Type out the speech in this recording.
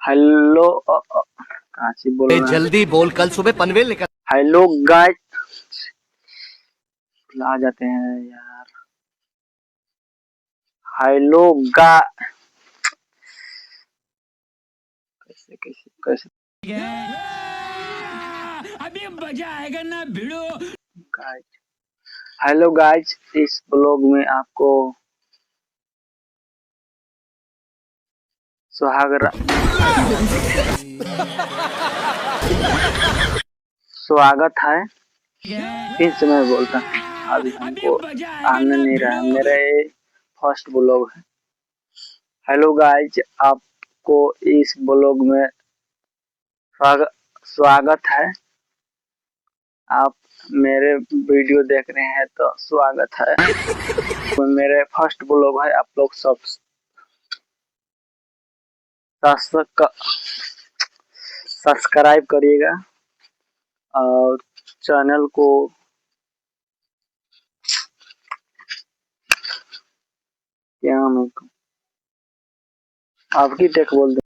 Hello कहाँ से बोल रहा है? जल्दी बोल, कल सुबह पनवेल निकल। हेलो गाइस, आ जाते हैं यार। हेलो गा कैसे कैसे कैसे अभी मजा आएगा ना भिड़ो। गाइस, हेलो गाइस, इस ब्लॉग में आपको स्वागत है। फिर से मैं बोलता हूँ, अभी हमको आने नहीं रहा है, मेरा ये फर्स्ट ब्लॉग है। हेलो गाइस, आपको इस ब्लॉग में स्वागत है। आप मेरे वीडियो देख रहे हैं तो स्वागत है। तो मेरे फर्स्ट ब्लॉग है, आप लोग सब सब्सक्राइब करिएगा और चैनल को क्या मैं आपकी टेक बोल